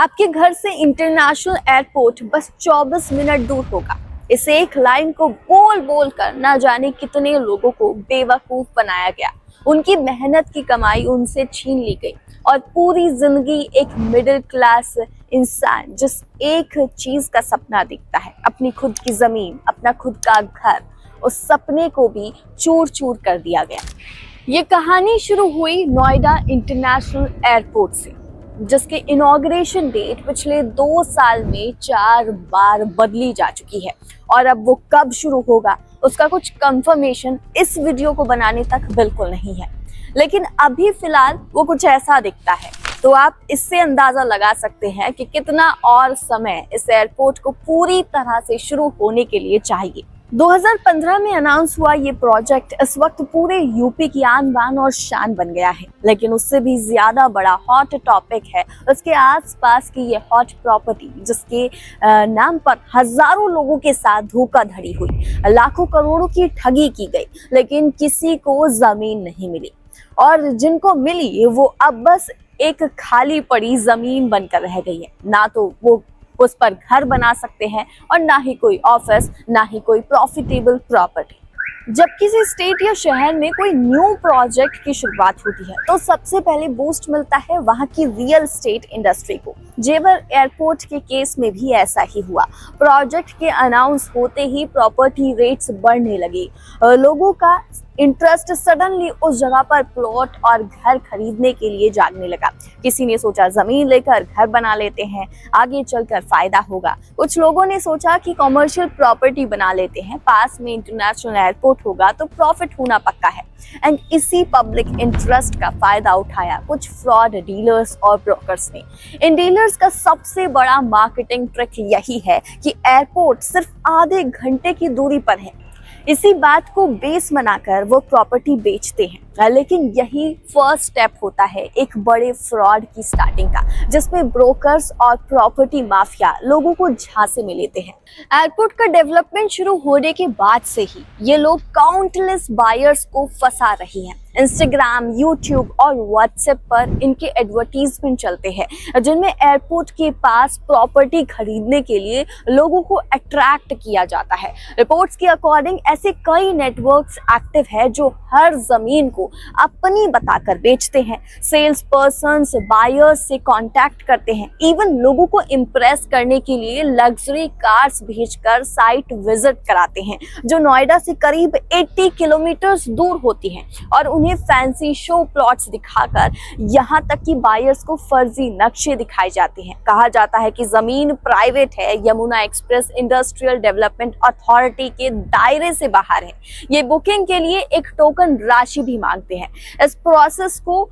आपके घर से इंटरनेशनल एयरपोर्ट बस 24 मिनट दूर होगा। इस एक लाइन को बोल बोल कर ना जाने कितने लोगों को बेवकूफ बनाया गया। उनकी मेहनत की कमाई उनसे छीन ली गई और पूरी जिंदगी एक मिडिल क्लास इंसान जिस एक चीज का सपना दिखता है, अपनी खुद की जमीन, अपना खुद का घर, उस सपने को भी चूर चूर कर दिया गया। ये कहानी शुरू हुई नोएडा इंटरनेशनल एयरपोर्ट से, जिसके इनॉग्रेशन डेट पिछले 2 साल में 4 बार बदली जा चुकी है और अब वो कब शुरू होगा उसका कुछ कंफर्मेशन इस वीडियो को बनाने तक बिल्कुल नहीं है। लेकिन अभी फिलहाल वो कुछ ऐसा दिखता है, तो आप इससे अंदाजा लगा सकते हैं कि कितना और समय इस एयरपोर्ट को पूरी तरह से शुरू होने के लिए चाहिए। 2015 में अनाउंस हुआ ये प्रोजेक्ट इस वक्त पूरे यूपी की आन बान और शान बन गया है। लेकिन उससे भी ज्यादा बड़ा हॉट टॉपिक है उसके आसपास की ये हॉट प्रॉपर्टी, जिसके नाम पर हजारों लोगों के साथ धोखाधड़ी हुई, लाखों करोड़ों की ठगी की गई, लेकिन किसी को जमीन नहीं मिली और जिनको मिली वो अब बस एक खाली पड़ी जमीन बनकर रह गई है। ना तो वो उस पर घर बना सकते हैं और ना ही कोई ऑफिस, ना ही कोई प्रॉफिटेबल प्रॉपर्टी। जब किसी स्टेट या शहर में कोई न्यू प्रोजेक्ट की शुरुआत होती है तो सबसे पहले बूस्ट मिलता है वहां की रियल एस्टेट इंडस्ट्री को। जेवर एयरपोर्ट के केस में भी ऐसा ही हुआ। प्रोजेक्ट के अनाउंस होते ही प्रॉपर्टी रेट्स बढ़ने लगी, लोगों का इंटरेस्ट सडनली उस जगह पर प्लॉट और घर खरीदने के लिए जागने लगा। किसी ने सोचा जमीन लेकर घर बना लेते हैं, आगे चलकर फायदा होगा। कुछ लोगों ने सोचा कि कॉमर्शियल प्रॉपर्टी बना लेते हैं, पास में इंटरनेशनल एयरपोर्ट होगा तो प्रॉफिट होना पक्का है। एंड इसी पब्लिक इंटरेस्ट का फायदा उठाया कुछ फ्रॉड डीलर्स और ब्रोकर्स ने। इन डीलर्स का सबसे बड़ा मार्केटिंग ट्रिक यही है कि एयरपोर्ट सिर्फ आधे घंटे की दूरी पर है। इसी बात को बेस बनाकर वो प्रॉपर्टी बेचते हैं। लेकिन यही फर्स्ट स्टेप होता है एक बड़े फ्रॉड की स्टार्टिंग का, जिसमें ब्रोकर्स और प्रॉपर्टी माफिया लोगों को झांसे में लेते हैं। एयरपोर्ट का डेवलपमेंट शुरू होने के बाद से ही ये लोग काउंटलेस बायर्स को फंसा रही हैं। इंस्टाग्राम, यूट्यूब और व्हाट्सएप पर इनके एडवर्टीजमेंट चलते हैं, जिनमें एयरपोर्ट के पास प्रॉपर्टी खरीदने के लिए लोगों को अट्रैक्ट किया जाता है। रिपोर्ट्स के अकॉर्डिंग ऐसे कई नेटवर्क्स एक्टिव है जो हर जमीन को अपनी बताकर बेचते हैं। सेल्स पर्सन बायर्स से कांटेक्ट करते हैं, इवन लोगों को इंप्रेस करने के लिए लग्जरी कार्स भेजकर साइट विजिट कराते हैं जो नोएडा से करीब 80 किलोमीटर दूर होती हैं, और उन्हें फैंसी शो प्लॉट्स दिखाकर यहां तक कि बायर्स को फर्जी नक्शे दिखाए जाते हैं। कहा जाता है कि जमीन प्राइवेट है, Yamuna express industrial development authority के दायरे से बाहर है। ये बुकिंग के लिए एक टोकन राशि भी मांगते हैं। इस प्रोसेस को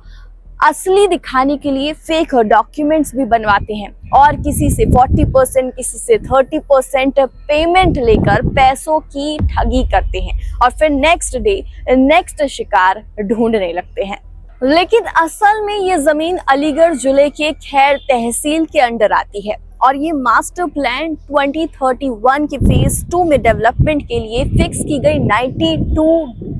असली दिखाने के लिए फेक डॉक्यूमेंट्स भी बनवाते हैं और किसी से 40%, किसी से 30% पेमेंट लेकर पैसों की ठगी करते हैं और फिर नेक्स्ट डे नेक्स्ट शिकार ढूंढने लगते हैं। लेकिन असल में ये जमीन अलीगढ़ जिले के खैर तहसील के अंडर आती है और ये मास्टर प्लान 2031 के फेज 2 में डेवलपमेंट के लिए फिक्स की गई 92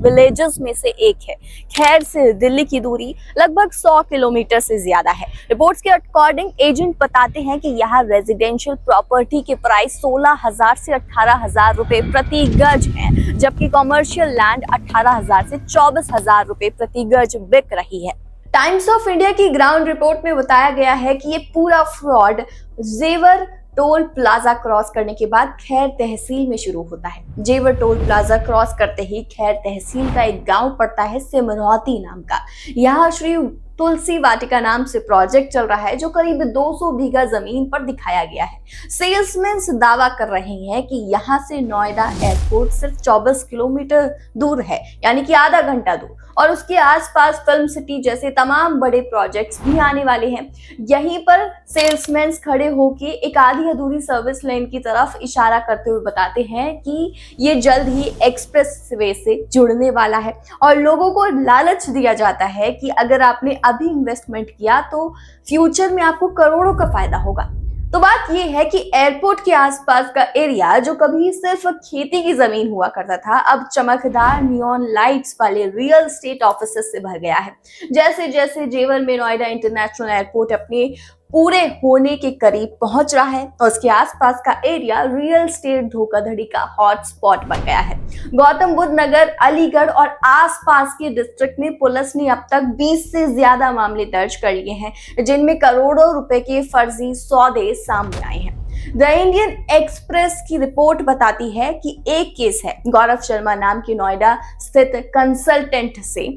विलेजेस में से एक है। खैर से दिल्ली की दूरी लगभग 100 किलोमीटर से ज्यादा है। रिपोर्ट्स के अकॉर्डिंग एजेंट बताते हैं कि यहाँ रेजिडेंशियल प्रॉपर्टी के प्राइस 16,000 से 18,000 रुपए प्रति गज है, जबकि कॉमर्शियल लैंड 18,000 से 24,000 रुपए प्रति गज बिक रही है। टाइम्स ऑफ इंडिया की ग्राउंड रिपोर्ट में बताया गया है कि ये पूरा फ्रॉड जेवर टोल प्लाजा क्रॉस करने के बाद खैर तहसील में शुरू होता है। जेवर टोल प्लाजा क्रॉस करते ही खैर तहसील का एक गांव पड़ता है सिमरौती नाम का। यहाँ श्री तुलसी वाटिका नाम से प्रोजेक्ट चल रहा है जो करीब 200 बीघा जमीन पर दिखाया गया है। सेल्समैन दावा कर रहे हैं कि यहाँ से नोएडा एयरपोर्ट सिर्फ 24 किलोमीटर दूर है, यानी कि आधा घंटा दूर, और उसके आसपास फिल्म सिटी जैसे तमाम बड़े प्रोजेक्ट्स भी आने वाले हैं। यहीं पर सेल्समैन खड़े होकर एक आधी अधूरी सर्विस लाइन की तरफ इशारा करते हुए बताते हैं कि ये जल्द ही एक्सप्रेस वे से जुड़ने वाला है और लोगों को लालच दिया जाता है कि अगर आपने अभी इन्वेस्टमेंट किया तो फ्यूचर में आपको करोड़ों का फायदा होगा। तो बात यह है कि एयरपोर्ट के आसपास का एरिया जो कभी सिर्फ खेती की जमीन हुआ करता था, अब चमकदार नियॉन लाइट्स वाले रियल एस्टेट ऑफिसेस से भर गया है। जैसे जैसे जेवर में नोएडा इंटरनेशनल एयरपोर्ट अपने पूरे होने के करीब पहुंच रहा है और उसके आसपास का एरिया रियल एस्टेट धोखाधड़ी का हॉटस्पॉट बन गया है। गौतम बुद्ध नगर, अलीगढ़ और आसपास के डिस्ट्रिक्ट में पुलिस ने अब तक 20 से ज्यादा मामले दर्ज कर लिए हैं, जिनमें करोड़ों रुपए के फर्जी सौदे सामने आए हैं। द इंडियन एक्सप्रेस की रिपोर्ट बताती है कि एक केस है गौरव शर्मा नाम के नोएडा स्थित कंसल्टेंट से,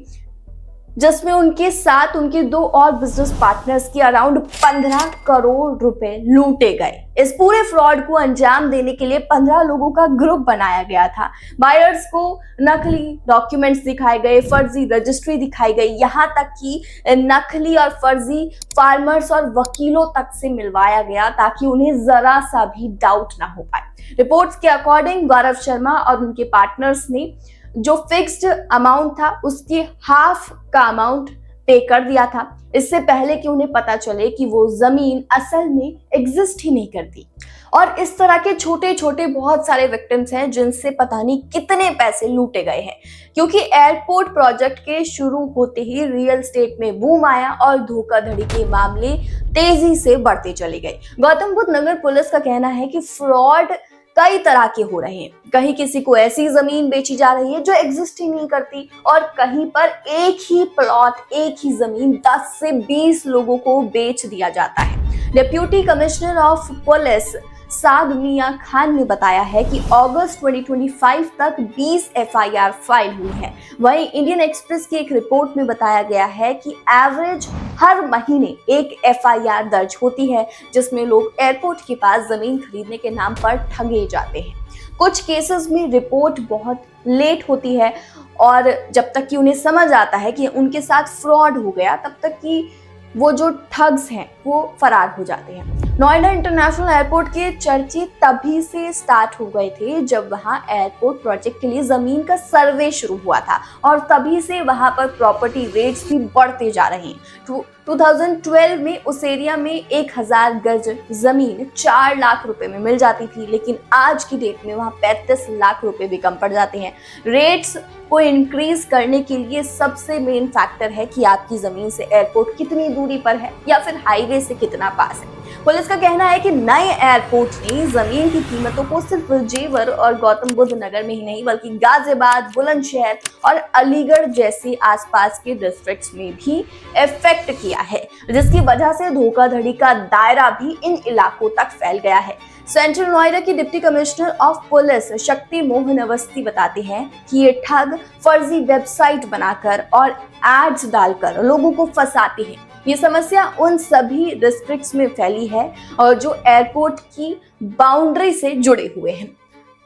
जिसमें उनके साथ उनके 2 और बिजनेस पार्टनर्स की अराउंड 15 करोड़ रुपए लूटे गए। इस पूरे फ्रॉड को अंजाम देने के लिए 15 लोगों का ग्रुप बनाया गया था। बायर्स को नकली डॉक्यूमेंट्स दिखाए गए, फर्जी रजिस्ट्री दिखाई गई, यहाँ तक कि नकली और फर्जी फार्मर्स और वकीलों तक से मिलवाया गया ताकि उन्हें जरा सा भी डाउट ना हो पाए। रिपोर्ट्स के अकॉर्डिंग गौरव शर्मा और उनके पार्टनर्स ने जो फिक्स्ड अमाउंट था उसके हाफ का अमाउंट पे कर दिया था, इससे पहले कि उन्हें पता चले कि वो जमीन असल में एग्जिस्ट ही नहीं करती। और इस तरह के छोटे छोटे बहुत सारे विक्टिम्स हैं जिनसे पता नहीं कितने पैसे लूटे गए हैं, क्योंकि एयरपोर्ट प्रोजेक्ट के शुरू होते ही रियल एस्टेट में बूम आया और धोखाधड़ी के मामले तेजी से बढ़ते चले गए। गौतम बुद्ध नगर पुलिस का कहना है कि फ्रॉड कई तरह के हो रहे हैं। कहीं किसी को ऐसी जमीन बेची जा रही है जो एग्जिस्ट ही नहीं करती, और कहीं पर एक ही प्लॉट, एक ही जमीन 10 से 20 लोगों को बेच दिया जाता है। डिप्टी कमिश्नर ऑफ पुलिस साद मियां खान ने बताया है कि अगस्त 2025 तक 20 एफआईआर फाइल हुई है। वहीं इंडियन एक्सप्रेस की एक रिपोर्ट में बताया गया है कि एवरेज हर महीने एक एफआईआर दर्ज होती है, जिसमें लोग एयरपोर्ट के पास जमीन खरीदने के नाम पर ठगे जाते हैं। कुछ केसेस में रिपोर्ट बहुत लेट होती है और जब तक कि उन्हें समझ आता है कि उनके साथ फ्रॉड हो गया, तब तक कि वो जो ठग्स हैं वो फरार हो जाते हैं। नोएडा इंटरनेशनल एयरपोर्ट के चर्चे तभी से स्टार्ट हो गए थे जब वहां एयरपोर्ट प्रोजेक्ट के लिए जमीन का सर्वे शुरू हुआ था, और तभी से वहां पर प्रॉपर्टी रेट्स भी बढ़ते जा रहे हैं। 2012 में उस एरिया में 1000 गज जमीन 4 लाख रुपए में मिल जाती थी, लेकिन आज की डेट में वहां 35 लाख रुपए भी कम पड़ जाते हैं। रेट्स को इंक्रीज करने के लिए सबसे मेन फैक्टर है कि आपकी जमीन से एयरपोर्ट कितनी दूरी पर है या फिर हाईवे से कितना पास है। पुलिस का कहना है कि नए एयरपोर्ट ने जमीन की कीमतों को सिर्फ जेवर और गौतम बुद्ध नगर में ही नहीं बल्कि गाजियाबाद, बुलंदशहर और अलीगढ़ जैसे आसपास के डिस्ट्रिक्ट्स में भी इफेक्ट किया है, जिसकी वजह से धोखाधड़ी का दायरा भी इन इलाकों तक फैल गया है। सेंट्रल नोएडा की deputy commissioner of police Shakti Mohan Awasthi बताते हैं कि ये ठग फर्जी वेबसाइट बनाकर और एड्स डालकर लोगों को फंसाते हैं। ये समस्या उन सभी डिस्ट्रिक्ट्स में फैली है और जो एयरपोर्ट की बाउंड्री से जुड़े हुए हैं।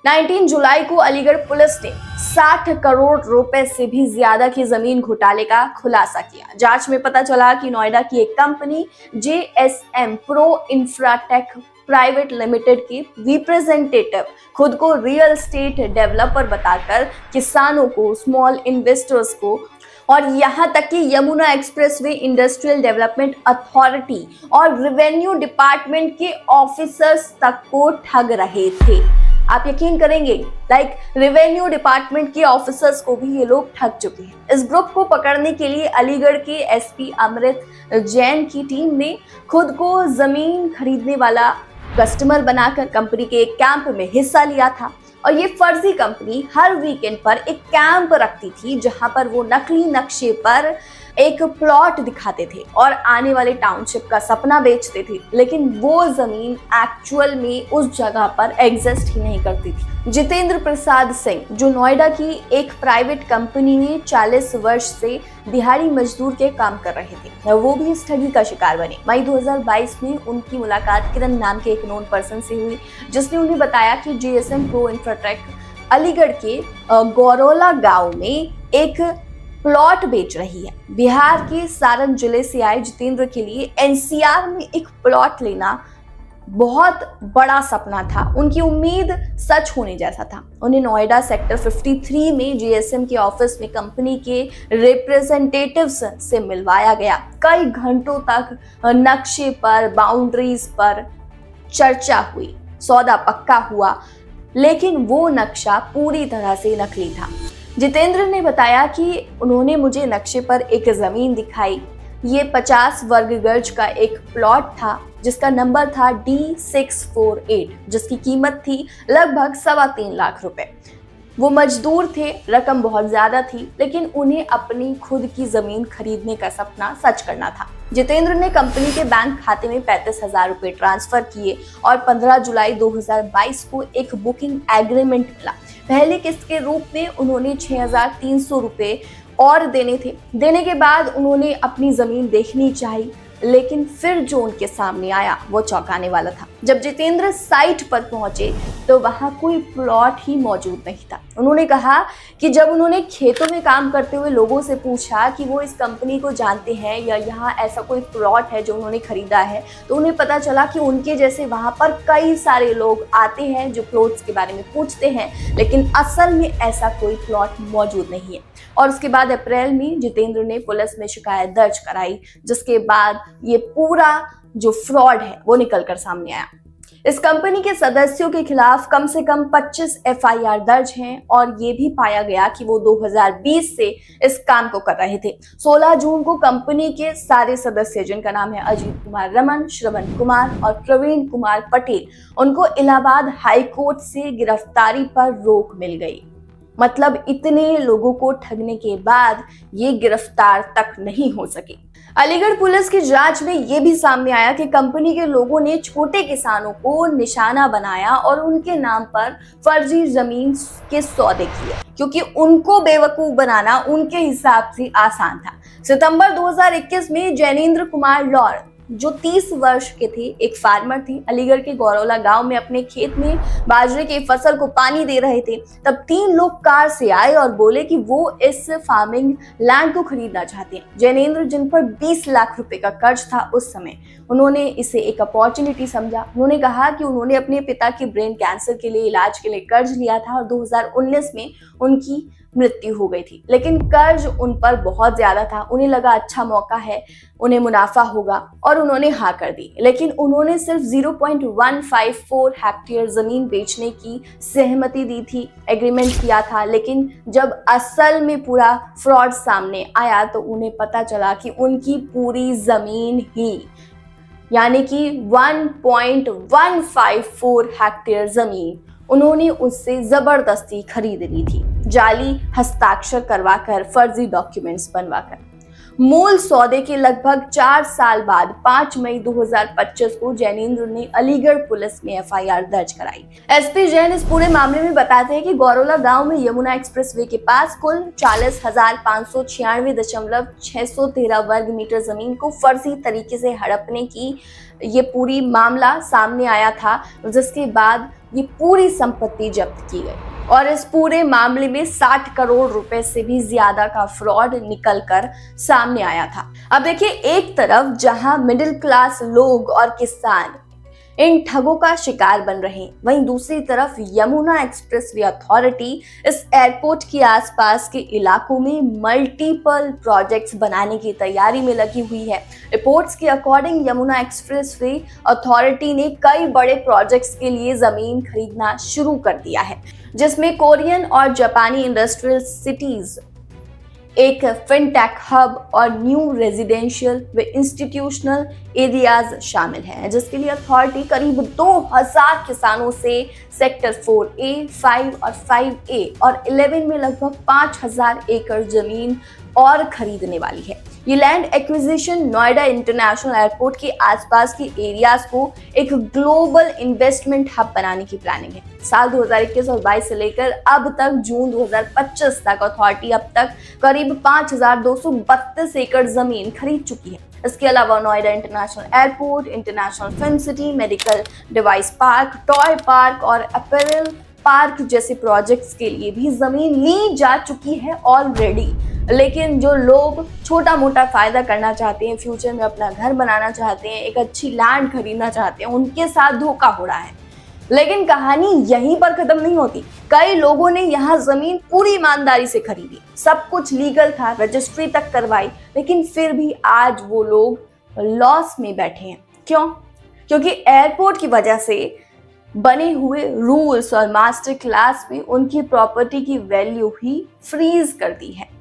19 जुलाई को अलीगढ़ पुलिस ने 60 करोड़ रुपए से भी ज्यादा की जमीन घोटाले का खुलासा किया। जांच में पता चला कि नोएडा की एक company JSM pro Infratech private limited के रिप्रेजेंटेटिव खुद को रियल एस्टेट डेवलपर बताकर किसानों को, स्मॉल इन्वेस्टर्स को और यहाँ तक कि Yamuna expressway industrial development authority और रेवेन्यू डिपार्टमेंट के ऑफिसर्स तक को ठग रहे थे। आप यकीन करेंगे, रेवेन्यू डिपार्टमेंट के ऑफिसर्स को भी ये लोग ठग चुके हैं। इस ग्रुप को पकड़ने के लिए अलीगढ़ के SP अमृत जैन की टीम ने खुद को जमीन खरीदने वाला कस्टमर बनाकर कंपनी के एक कैंप में हिस्सा लिया था, और ये फर्जी कंपनी हर वीकेंड पर एक कैंप रखती थी जहां पर वो नकली नक्शे पर एक प्लॉट दिखाते थे और आने वाले टाउनशिप का सपना बेचते थे, लेकिन वो जमीन एक्चुअल में उस जगह पर एग्जिस्ट ही नहीं करती थी। जितेंद्र प्रसाद सिंह, जो नोएडा की एक प्राइवेट कंपनी में 40 वर्ष से दिहाड़ी मजदूर के काम कर रहे थे, वो भी इस ठगी का शिकार बने। मई 2022 में उनकी मुलाकात किरण नाम के एक नोन पर्सन से हुई, जिसने उन्हें बताया कि JSM प्रो इंफ्राटेक अलीगढ़ के गौरोला गांव में एक प्लॉट बेच रही है। बिहार के सारण जिले से आए जितेंद्र के लिए NCR में एक प्लॉट लेना बहुत बड़ा सपना था। उनकी उम्मीद सच होने जैसा था। उन्हें नोएडा सेक्टर 53 में JSM के ऑफिस में कंपनी के रिप्रेजेंटेटिव्स से मिलवाया गया। कई घंटों तक नक्शे पर, बाउंड्रीज पर चर्चा हुई, सौदा पक्का हुआ, लेकिन वो नक्शा पूरी तरह से नकली था। जितेंद्र ने बताया कि उन्होंने मुझे नक्शे पर एक जमीन दिखाई ये 50 वर्ग गज का एक प्लॉट था जिसका नंबर था D648, जिसकी कीमत थी लगभग 3.25 लाख रुपए। वो मजदूर थे, रकम बहुत ज्यादा थी, लेकिन उन्हें अपनी खुद की जमीन खरीदने का सपना सच करना था। जितेंद्र ने कंपनी के बैंक खाते में 35,000 रुपए ट्रांसफर किए और 15 जुलाई 2022 को एक बुकिंग एग्रीमेंट मिला। पहली किस्त के रूप में उन्होंने 6,300 रुपए और देने थे। देने के बाद उन्होंने अपनी जमीन देखनी चाहिए, लेकिन फिर जो उनके सामने आया वो चौंकाने वाला था। जब जितेंद्र साइट पर पहुंचे तो वहां कोई प्लॉट ही मौजूद नहीं था। उन्होंने कहा कि जब उन्होंने खेतों में काम करते हुए लोगों से पूछा कि वो इस कंपनी को जानते हैं या यहाँ ऐसा कोई प्लॉट है जो उन्होंने खरीदा है, तो उन्हें पता चला कि उनके जैसे वहां पर कई सारे लोग आते हैं जो प्लॉट्स के बारे में पूछते हैं, लेकिन असल में ऐसा कोई प्लॉट मौजूद नहीं है। और उसके बाद अप्रैल में जितेंद्र ने पुलिस में शिकायत दर्ज कराई, जिसके बाद ये पूरा जो फ्रॉड है वो निकलकर सामने आया। इस कंपनी के सदस्यों के खिलाफ कम से कम 25 FIR दर्ज हैं और ये भी पाया गया कि वो 2020 से इस काम को कर रहे थे। 16 जून को कंपनी के सारे सदस्य, जिनका नाम है अजीत कुमार रमन, श्रवण कुमार और प्रवीण कुमार पटेल, उनको इलाहाबाद हाई कोर्ट से गिरफ्तारी पर रोक मिल गई। मतलब इतने लोगों को ठगने के बाद ये गिरफ्तार तक नहीं हो सके। अलीगढ़ पुलिस की जांच में ये भी सामने आया कि कंपनी के लोगों ने छोटे किसानों को निशाना बनाया और उनके नाम पर फर्जी जमीन के सौदे किए, क्योंकि उनको बेवकूफ बनाना उनके हिसाब से आसान था। सितंबर 2021 में जैनेंद्र कुमार लौर, जो 30 वर्ष के थे, एक फार्मर थे, अलीगढ़ के गौरौला गांव में अपने खेत में बाजरे की फसल को पानी दे रहे थे। तब 3 लोग कार से आए और बोले कि वो इस फार्मिंग लैंड को खरीदना चाहते हैं। जैनेंद्र, जिन पर 20 लाख रुपए का कर्ज था उस समय, उन्होंने इसे एक अपॉर्चुनिटी समझा। उन्होंने कहा कि उन्होंने अपने पिता के ब्रेन कैंसर के लिए इलाज के लिए कर्ज लिया था और 2019 में उनकी मृत्यु हो गई थी, लेकिन कर्ज उन पर बहुत ज्यादा था। उन्हें लगा अच्छा मौका है, उन्हें मुनाफा होगा, और उन्होंने हाँ कर दी। लेकिन उन्होंने सिर्फ 0.154 हेक्टेयर जमीन बेचने की सहमति दी थी, एग्रीमेंट किया था। लेकिन जब असल में पूरा फ्रॉड सामने आया तो उन्हें पता चला कि उनकी पूरी जमीन ही, यानी कि 1.154 हेक्टेयर जमीन उन्होंने उससे जबरदस्ती खरीद ली थी, जाली हस्ताक्षर करवाकर, फर्जी डॉक्यूमेंट्स बनवाकर। मूल सौदे के लगभग 4 साल बाद 5 मई 2025 को जैनेंद्र ने अलीगढ़ पुलिस में FIR दर्ज कराई। SP जैन इस पूरे मामले में बताते हैं कि गौरौला गांव में यमुना एक्सप्रेसवे के पास कुल 40,596.613 वर्ग मीटर जमीन को फर्जी तरीके से हड़पने की ये पूरी मामला सामने आया था, जिसके बाद ये पूरी संपत्ति जब्त की गई और इस पूरे मामले में 60 करोड़ रुपए से भी ज्यादा का फ्रॉड निकलकर सामने आया था। अब देखिए, एक तरफ जहां मिडिल क्लास लोग और किसान इन ठगों का शिकार बन रहे हैं, वहीं दूसरी तरफ यमुना एक्सप्रेसवे अथॉरिटी इस एयरपोर्ट के आसपास के इलाकों में मल्टीपल प्रोजेक्ट्स बनाने की तैयारी में लगी हुई है। रिपोर्ट्स के अकॉर्डिंग यमुना एक्सप्रेसवे अथॉरिटी ने कई बड़े प्रोजेक्ट्स के लिए जमीन खरीदना शुरू कर दिया है, जिसमें कोरियन और जापानी इंडस्ट्रियल सिटीज, एक फिनटेक हब और न्यू रेजिडेंशियल व इंस्टीट्यूशनल एरियाज शामिल हैं, जिसके लिए अथॉरिटी करीब 2000 किसानों से सेक्टर 4A, 5 और 5A और 11 में लगभग 5000 एकड़ जमीन और खरीदने वाली है। ये land acquisition Noida international airport के आसपास के एरियाज को एक ग्लोबल इन्वेस्टमेंट हब बनाने की प्लानिंग है। साल 2021 और 22 से लेकर अब तक जून 2025 तक अथॉरिटी अब तक करीब 5232 एकड़ जमीन खरीद चुकी है। इसके अलावा Noida international airport, international film city, medical device park, toy park और अपैरल पार्क जैसे प्रोजेक्ट्स के लिए भी जमीन ली जा चुकी है ऑलरेडी। लेकिन जो लोग छोटा मोटा फायदा करना चाहते हैं, फ्यूचर में अपना घर बनाना चाहते हैं, एक अच्छी लैंड खरीदना चाहते हैं, उनके साथ धोखा हो रहा है। लेकिन कहानी यहीं पर खत्म नहीं होती। कई लोगों ने यहाँ जमीन पूरी ईमानदारी से खरीदी, सब कुछ लीगल था, रजिस्ट्री तक करवाई, लेकिन फिर भी आज वो लोग लॉस में बैठे हैं। क्यों? क्योंकि एयरपोर्ट की वजह से बने हुए रूल्स और मास्टर क्लास में उनकी प्रॉपर्टी की वैल्यू ही फ्रीज कर दी है।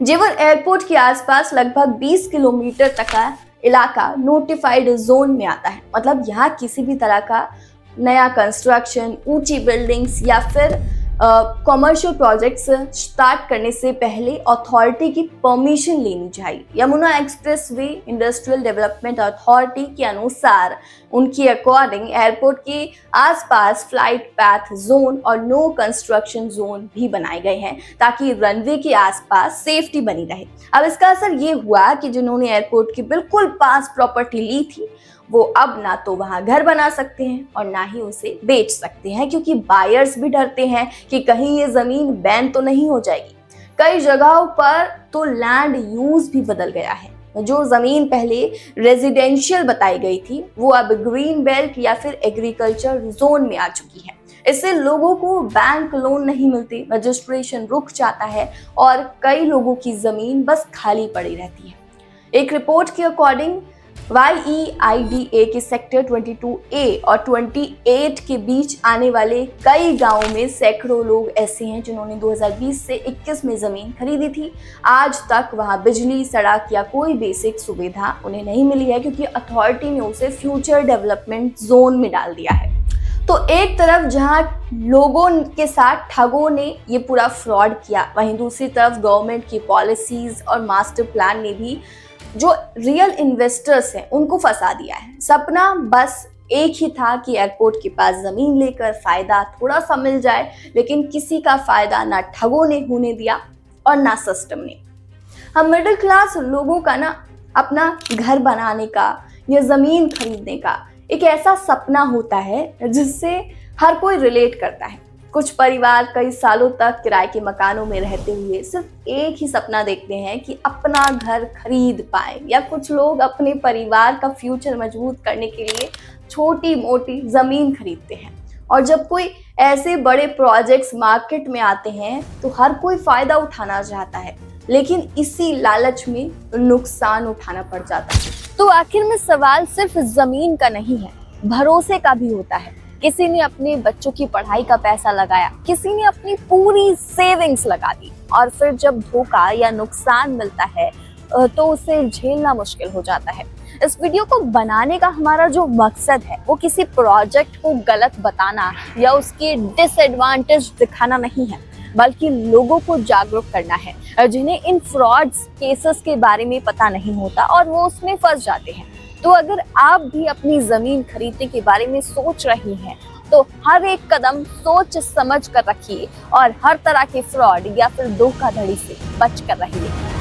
जेवर एयरपोर्ट के आसपास लगभग 20 किलोमीटर तक का इलाका नोटिफाइड जोन में आता है। मतलब यहाँ किसी भी तरह का नया कंस्ट्रक्शन, ऊंची बिल्डिंग्स या फिर कॉमर्शियल प्रोजेक्ट्स स्टार्ट करने से पहले अथॉरिटी की परमिशन लेनी चाहिए। Yamuna express way industrial development authority के अनुसार उनकी अकॉर्डिंग एयरपोर्ट के आसपास फ्लाइट पाथ जोन और नो कंस्ट्रक्शन जोन भी बनाए गए हैं ताकि रनवे के आसपास सेफ्टी बनी रहे। अब इसका असर ये हुआ कि जिन्होंने एयरपोर्ट के बिल्कुल पास प्रॉपर्टी ली थी वो अब ना तो वहां घर बना सकते हैं और ना ही उसे बेच सकते हैं, क्योंकि बायर्स भी डरते हैं कि कहीं ये जमीन बैन तो नहीं हो जाएगी। कई जगहों पर तो लैंड यूज भी बदल गया है। जो जमीन पहले रेजिडेंशियल बताई गई थी वो अब ग्रीन बेल्ट या फिर एग्रीकल्चर जोन में आ चुकी है। इससे लोगों को बैंक लोन नहीं मिलते, रजिस्ट्रेशन रुक जाता है और कई लोगों की जमीन बस खाली पड़ी रहती है। एक रिपोर्ट के अकॉर्डिंग YEIDA के सेक्टर 22A और 28 के बीच आने वाले कई गांवों में सैकड़ों लोग ऐसे हैं जिन्होंने 2020 से 21 में जमीन खरीदी थी। आज तक वहां बिजली, सड़क या कोई बेसिक सुविधा उन्हें नहीं मिली है, क्योंकि अथॉरिटी ने उसे फ्यूचर डेवलपमेंट जोन में डाल दिया है। तो एक तरफ जहां लोगों के साथ ठगों ने ये पूरा फ्रॉड किया, वहीं दूसरी तरफ गवर्नमेंट की पॉलिसीज और मास्टर प्लान ने भी जो रियल इन्वेस्टर्स हैं उनको फंसा दिया है। सपना बस एक ही था कि एयरपोर्ट के पास जमीन लेकर फायदा थोड़ा सा मिल जाए, लेकिन किसी का फायदा ना ठगों ने होने दिया और ना सिस्टम ने। हम मिडिल क्लास लोगों का ना अपना घर बनाने का या जमीन खरीदने का एक ऐसा सपना होता है जिससे हर कोई रिलेट करता है। कुछ परिवार कई सालों तक किराए के मकानों में रहते हुए सिर्फ एक ही सपना देखते हैं कि अपना घर खरीद पाए, या कुछ लोग अपने परिवार का फ्यूचर मजबूत करने के लिए छोटी मोटी जमीन खरीदते हैं। और जब कोई ऐसे बड़े प्रोजेक्ट्स मार्केट में आते हैं तो हर कोई फायदा उठाना चाहता है, लेकिन इसी लालच में नुकसान उठाना पड़ जाता है। तो आखिर में सवाल सिर्फ जमीन का नहीं है, भरोसे का भी होता है। किसी ने अपने बच्चों की पढ़ाई का पैसा लगाया, किसी ने अपनी पूरी सेविंग्स लगा दी, और फिर जब धोखा या नुकसान मिलता है तो उसे झेलना मुश्किल हो जाता है। इस वीडियो को बनाने का हमारा जो मकसद है वो किसी प्रोजेक्ट को गलत बताना या उसके डिसएडवांटेज दिखाना नहीं है, बल्कि लोगों को जागरूक करना है जिन्हें इन फ्रॉड्स केसेस के बारे में पता नहीं होता और वो उसमें फंस जाते हैं। तो अगर आप भी अपनी जमीन खरीदने के बारे में सोच रही हैं तो हर एक कदम सोच समझ कर रखिए और हर तरह के फ्रॉड या फिर धोखाधड़ी से बच कर रहिए।